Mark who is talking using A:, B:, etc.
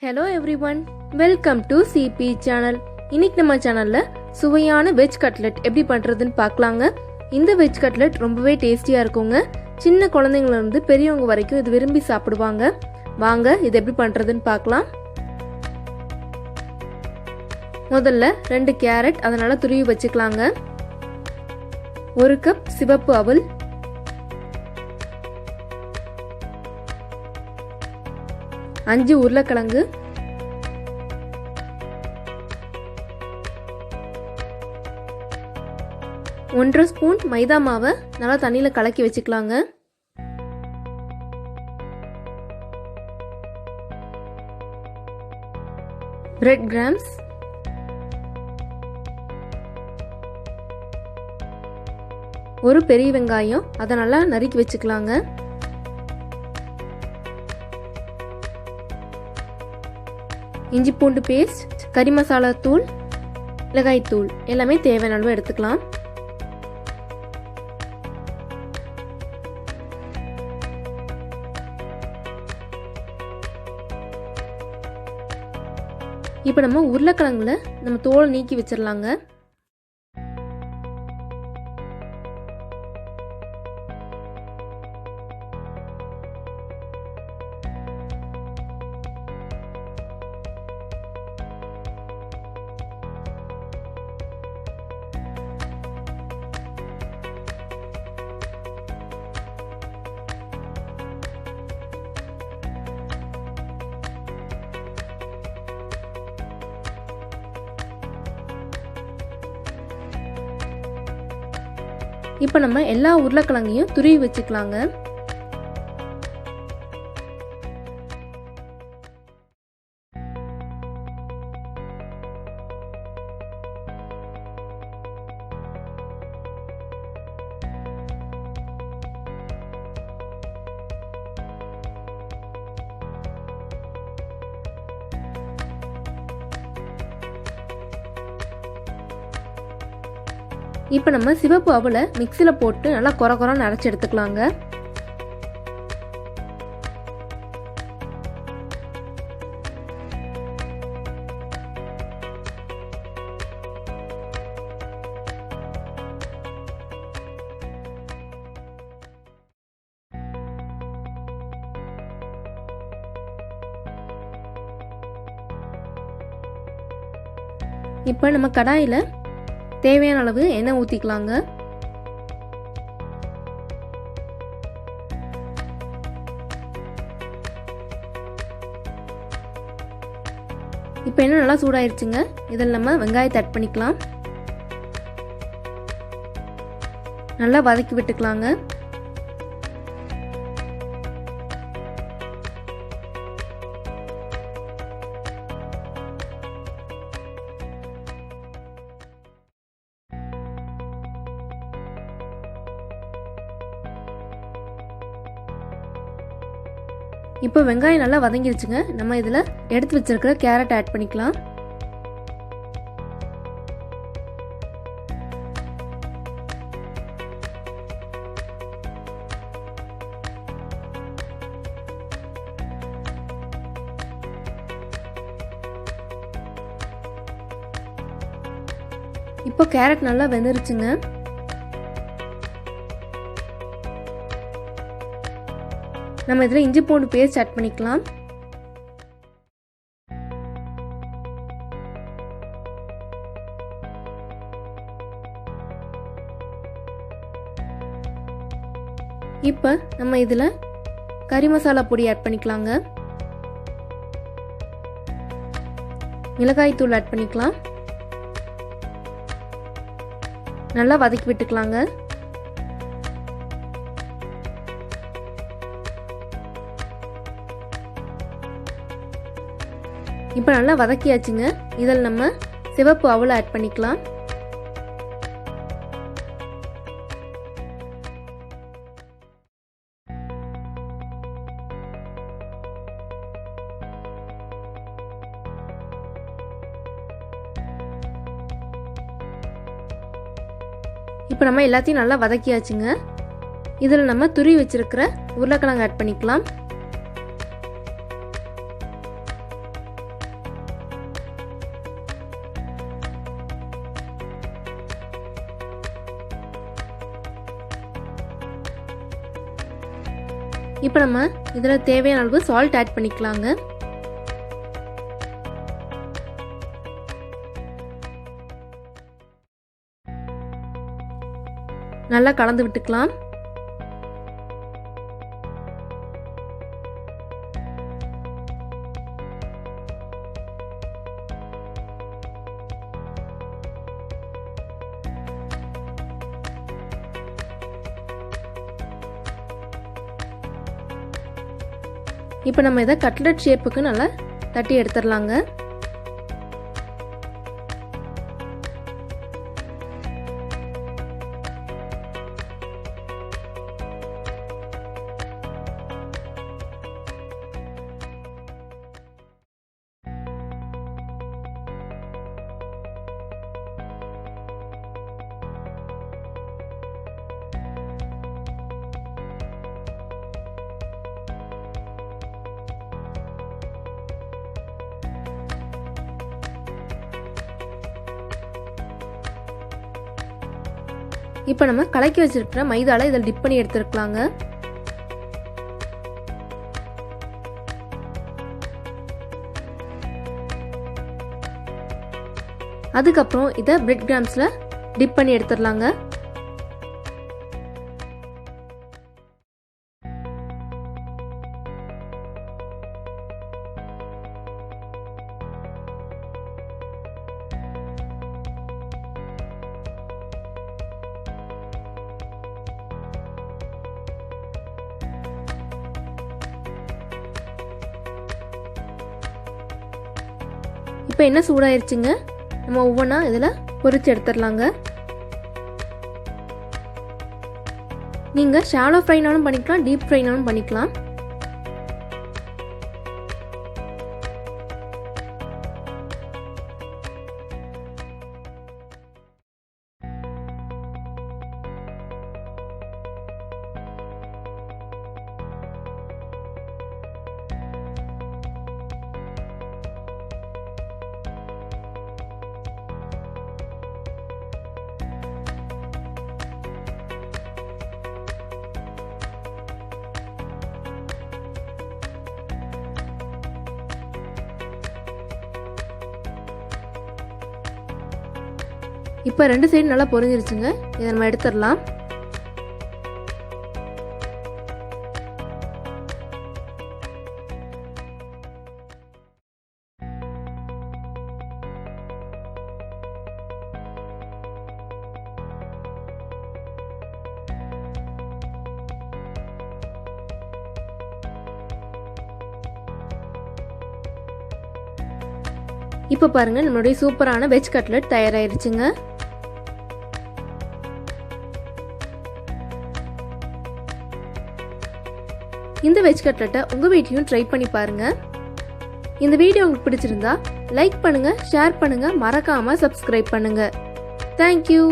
A: Hello everyone, welcome to CB channel. இன்னைக்கு நம்ம சேனல்ல சுவையான வெஜ் கட்லெட் எப்படி பண்றதுன்னு பார்க்கலாங்க. இந்த வெஜ் கட்லெட் ரொம்பவே டேஸ்டியா இருக்குங்க. சின்ன குழந்தைங்கள இருந்து பெரியவங்க வரைக்கும் இது விரும்பி சாப்பிடுவாங்க. வாங்க இது எப்படி பண்றதுன்னு பார்க்கலாம். முதல்ல 2 கேரட் அதனால துருவி வச்சுக்கலாங்க. 1 கப் சிவப்பு அவல், 5 உருளைக்கிழங்கு, 1 ஸ்பூன் மைதா மாவை நல்லா தண்ணியில் கலக்கி வச்சுக்கலாங்க. பிரெட் கிராம்ஸ், 1 பெரிய வெங்காயம் அதை நல்லா நறுக்கி வச்சுக்கலாங்க. இஞ்சி பூண்டு பேஸ்ட், கறி மசாலா தூள், மிளகாய் தூள் எல்லாமே தேவையான அளவு எடுத்துக்கலாம். இப்போ நம்ம உருளைக்கிழங்குல நம்ம தோலை நீக்கி வச்சிடலாங்க. இப்போ நம்ம எல்லா உருளைக்கிழங்கையும் துருவி வச்சுக்கலாங்க. இப்போ நம்ம சிவப்பு அவலை மிக்சியில் போட்டு நல்லா கொரகொரன்னு அரைச்சி எடுத்துக்கலாங்க. இப்போ நம்ம கடாயில் தேவையான அளவு எண்ணெய் ஊற்றிக்கலாங்க. இப்போ எண்ணெய் நல்லா சூடாயிருச்சுங்க. இதில் நம்ம வெங்காயத்தை ஆட் பண்ணிக்கலாம். நல்லா வதக்கி விட்டுக்கலாங்க. இப்போ வெங்காயம் நல்லா வதங்கிடுச்சுங்க. நம்ம இதில் எடுத்து வச்சிருக்கிற கேரட் ஆட் பண்ணிக்கலாம். இப்போ கேரட் நல்லா வெந்துருச்சுங்க. நம்ம இதில் இஞ்சி பூண்டு பேஸ்ட் ஆட் பண்ணிக்கலாம். இப்போ நம்ம இதில் கறி மசாலா பொடி ஆட் பண்ணிக்கலாங்க. மிளகாய் தூள் ஆட் பண்ணிக்கலாம். நல்லா வதக்கி விட்டுக்கலாங்க. இப்போ நல்லா வதக்கியாச்சுங்க. இதில் நம்ம சிவப்பு அவலை ஆட் பண்ணிக்கலாம். இப்போ நம்ம எல்லாத்தையும் நல்லா வதக்கியாச்சுங்க. இதில் நம்ம துருவி வச்சிருக்கிற உருளைக்கிழங்கு ஆட் பண்ணிக்கலாம். இப்போ நம்ம இதில் தேவையான அளவு சால்ட் ஆட் பண்ணிக்கலாங்க. நல்லா கலந்து விட்டுக்கலாம். இப்போ நம்ம இதை கட்லெட் ஷேப்புக்கு நல்லா தட்டி எடுத்துடலாங்க. இப்போ நம்ம கலக்கி வச்சிருக்கிற மைதால இதில் டிப் பண்ணி எடுத்துருக்கலாங்க. அதுக்கப்புறம் இதை பிரெட் கிராம்ஸ்ல டிப் பண்ணி எடுத்துடலாங்க. இப்போ என்ன சூடாயிருச்சுங்க, நம்ம ஒவ்வொன்றா இதில் பொரிச்சு எடுத்துடலாங்க. நீங்கள் ஷாலோ ஃப்ரைனாலும் பண்ணிக்கலாம், டீப் ஃப்ரைனாலும் பண்ணிக்கலாம். இப்போ 2 சைடு நல்லா பொரிஞ்சிருச்சுங்க. இதை நம்ம எடுத்துடலாம். இப்போ பாருங்க, நம்மளுடைய சூப்பரான வெஜ் கட்லெட் தயாராயிருச்சுங்க. இந்த வெஜ் கட்லெட்டை உங்க வீட்லயும் ட்ரை பண்ணி பாருங்க. இந்த வீடியோ உங்களுக்கு பிடிச்சிருந்தா லைக் பண்ணுங்க, ஷேர் பண்ணுங்க, மறக்காம சப்ஸ்கிரைப் பண்ணுங்க. தேங்க்யூ.